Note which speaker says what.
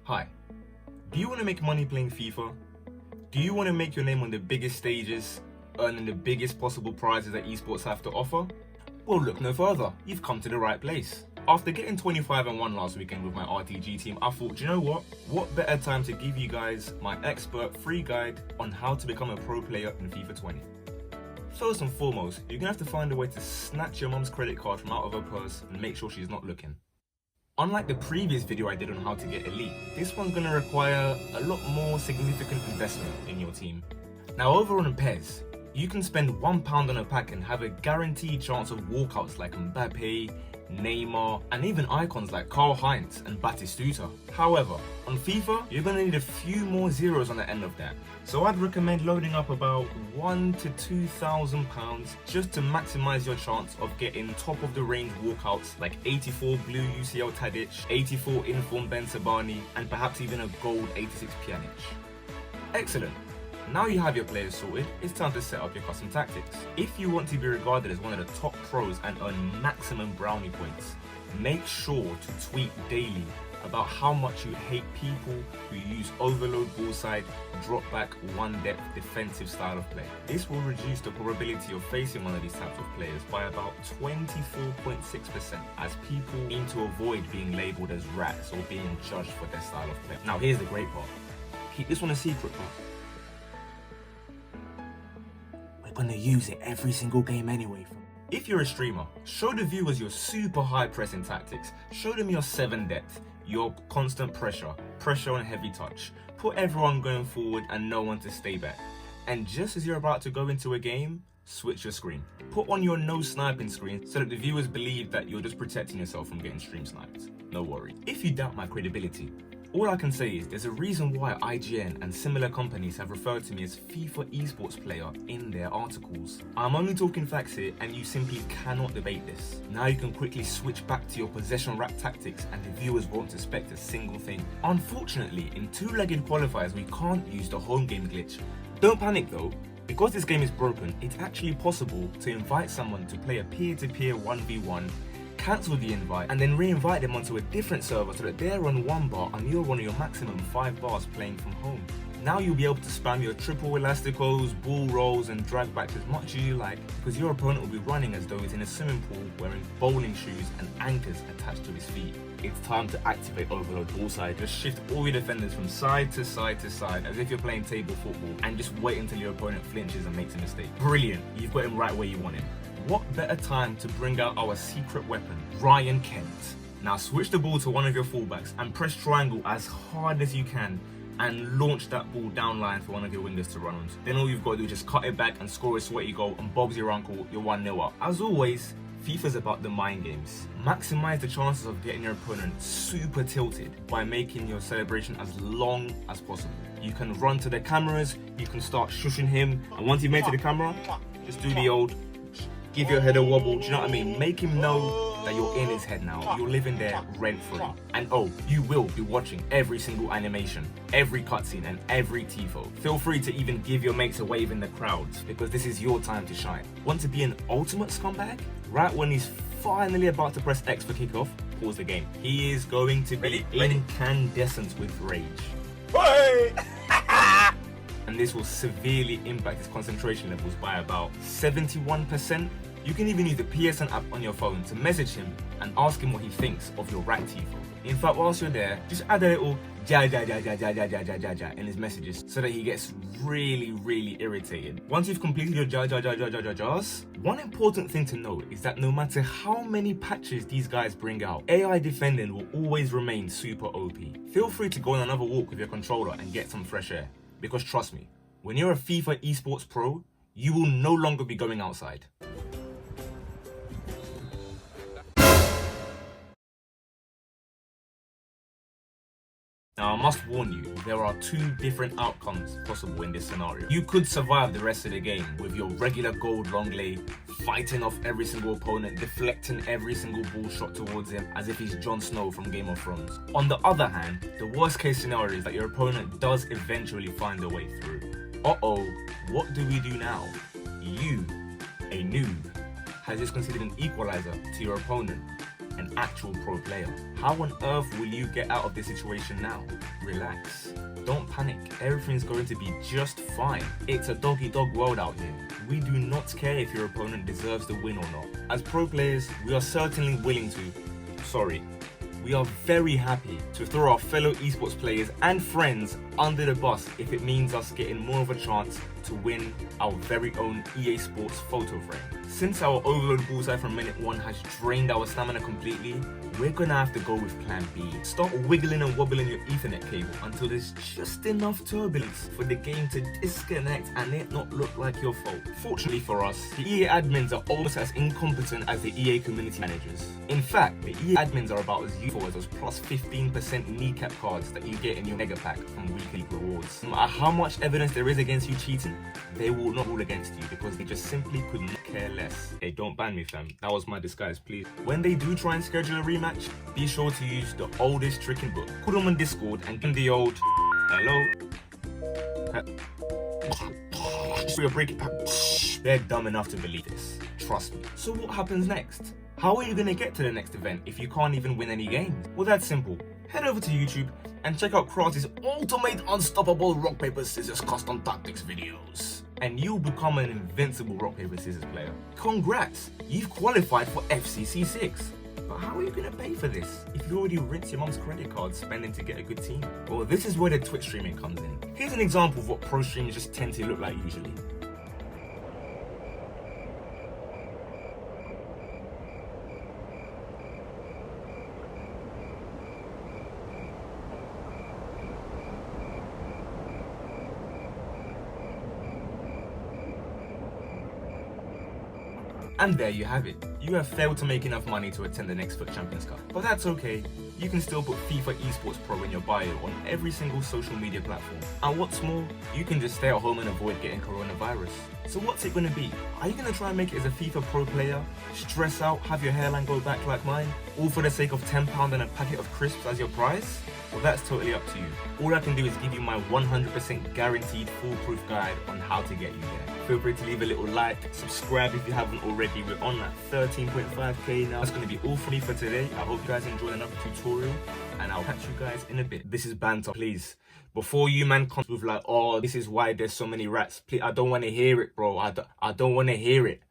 Speaker 1: Hi, do you want to make money playing FIFA? Do you want to make your name on the biggest stages, earning the biggest possible prizes that esports have to offer? Well, look no further, you've come to the right place. After getting 25-1 last weekend with my RTG team, I thought, you know what? What better time to give you guys my expert free guide on how to become a pro player in FIFA 20. First and foremost, you're going to have to find a way to snatch your mum's credit card from out of her purse and make sure she's not looking. Unlike the previous video I did on how to get elite, this one's going to require a lot more significant investment in your team. Now over on PES, you can spend £1 on a pack and have a guaranteed chance of walkouts like Mbappe, Neymar, and even icons like Karl-Heinz and Batistuta. However, on FIFA, you're going to need a few more zeros on the end of that. So I'd recommend loading up about £1,000 to £2,000 just to maximise your chance of getting top of the range walkouts like 84 blue UCL Tadic, 84 inform Ben Sabani, and perhaps even a gold 86 Pjanic. Excellent. Now you have your players sorted, it's time to set up your custom tactics. If you want to be regarded as one of the top pros and earn maximum brownie points, make sure to tweet daily about how much you hate people who use overload ballside, drop back, one depth defensive style of play. This will reduce the probability of facing one of these types of players by about 24.6%, as people aim to avoid being labelled as rats or being judged for their style of play. Now here's the great part. Keep this one a secret, but gonna use it every single game anyway. If you're a streamer, show the viewers your super high pressing tactics. Show them your 7 depth, your constant pressure and heavy touch. Put everyone going forward and no one to stay back. And just as you're about to go into a game, switch your screen. Put on your no sniping screen so that the viewers believe that you're just protecting yourself from getting stream sniped. No worry. If you doubt my credibility, all I can say is there's a reason why IGN and similar companies have referred to me as FIFA esports player in their articles. I'm only talking facts here and you simply cannot debate this. Now you can quickly switch back to your possession wrap tactics and the viewers won't suspect a single thing. Unfortunately, in two-legged qualifiers we can't use the home game glitch. Don't panic though. Because this game is broken, it's actually possible to invite someone to play a peer-to-peer 1v1, cancel the invite, and then re-invite them onto a different server so that they're on 1 bar and you're on your maximum 5 bars playing from home. Now you'll be able to spam your triple elasticos, ball rolls and drag backs as much as you like, because your opponent will be running as though he's in a swimming pool wearing bowling shoes and anchors attached to his feet. It's time to activate overload ballside. Just shift all your defenders from side to side to side as if you're playing table football and just wait until your opponent flinches and makes a mistake. Brilliant, you've got him right where you want him. What better time to bring out our secret weapon, Ryan Kent. Now switch the ball to one of your fullbacks and press triangle as hard as you can and launch that ball down line for one of your wingers to run on. Then all you've got to do is just cut it back and score a sweaty goal, and Bob's your uncle, you're 1-0 up. As always, FIFA's about the mind games. Maximize the chances of getting your opponent super tilted by making your celebration as long as possible. You can run to the cameras, you can start shushing him, and once you've made to the camera, just do the old give your head a wobble, do you know what I mean? Make him know that you're in his head now, you're living there rent-free. And oh, you will be watching every single animation, every cutscene and every tifo. Feel free to even give your mates a wave in the crowds, because this is your time to shine. Want to be an ultimate scumbag? Right when he's finally about to press X for kickoff, pause the game. He is going to be incandescent with rage. And this will severely impact his concentration levels by about 71%. You can even use the PSN app on your phone to message him and ask him what he thinks of your rat tifo. In fact, whilst you're there, just add a little ja in his messages so that he gets really irritated. Once you've completed your ja's, one important thing to note is that no matter how many patches these guys bring out, AI defending will always remain super OP. Feel free to go on another walk with your controller and get some fresh air. Because trust me, when you're a FIFA esports pro, you will no longer be going outside. Now I must warn you, there are 2 different outcomes possible in this scenario. You could survive the rest of the game with your regular gold long lay, fighting off every single opponent, deflecting every single ball shot towards him as if he's Jon Snow from Game of Thrones. On the other hand, the worst case scenario is that your opponent does eventually find a way through. Uh-oh, what do we do now? You, a noob, has just considered an equalizer to your opponent. an actual pro player. How on earth will you get out of this situation now? Relax. Don't panic. Everything's going to be just fine. It's a dog-eat-dog world out here. We do not care if your opponent deserves the win or not. As pro players, we are certainly willing to. We are very happy to throw our fellow esports players and friends under the bus if it means us getting more of a chance to win our very own EA Sports photo frame. Since our overload bullseye from minute 1 has drained our stamina completely, we're gonna have to go with plan B. Start wiggling and wobbling your Ethernet cable until there's just enough turbulence for the game to disconnect and it not look like your fault. Fortunately for us, the EA admins are almost as incompetent as the EA community managers. In fact, the EA admins are about as useful as those plus 15% kneecap cards that you get in your mega pack from weekly rewards. No matter how much evidence there is against you cheating, they will not rule against you because they just simply could not care less. Hey, don't ban me fam, that was my disguise, please. When they do try and schedule a rematch, be sure to use the oldest trick in book. Put them on Discord and give them the old hello. We're breaking. They're dumb enough to believe this. Trust me. So what happens next? How are you gonna get to the next event if you can't even win any games? Well, that's simple. Head over to YouTube and check out ClancyS ultimate unstoppable rock paper scissors custom tactics videos, and you'll become an invincible rock paper scissors player. Congrats! You've qualified for FCC 6. But how are you gonna pay for this if you already rinsed your mom's credit card spending to get a good team? Well, this is where the Twitch streaming comes in. Here's an example of what pro streamers just tend to look like usually. And there you have it. You have failed to make enough money to attend the next FUT Champions Cup. But that's okay. You can still put FIFA Esports Pro in your bio on every single social media platform. And what's more, you can just stay at home and avoid getting coronavirus. So what's it gonna be? Are you gonna try and make it as a FIFA Pro player? Stress out, have your hairline go back like mine? All for the sake of £10 and a packet of crisps as your prize? Well, that's totally up to you. All I can do is give you my 100% guaranteed foolproof guide on how to get you there. Feel free to leave a little like, subscribe if you haven't already. We're on that 13.5k now. That's going to be all for me for today. I hope you guys enjoyed another tutorial, and I'll catch you guys in a bit. This is banter, please. Before you man comes with like, oh, this is why there's so many rats. Please, I don't want to hear it, bro. I don't want to hear it.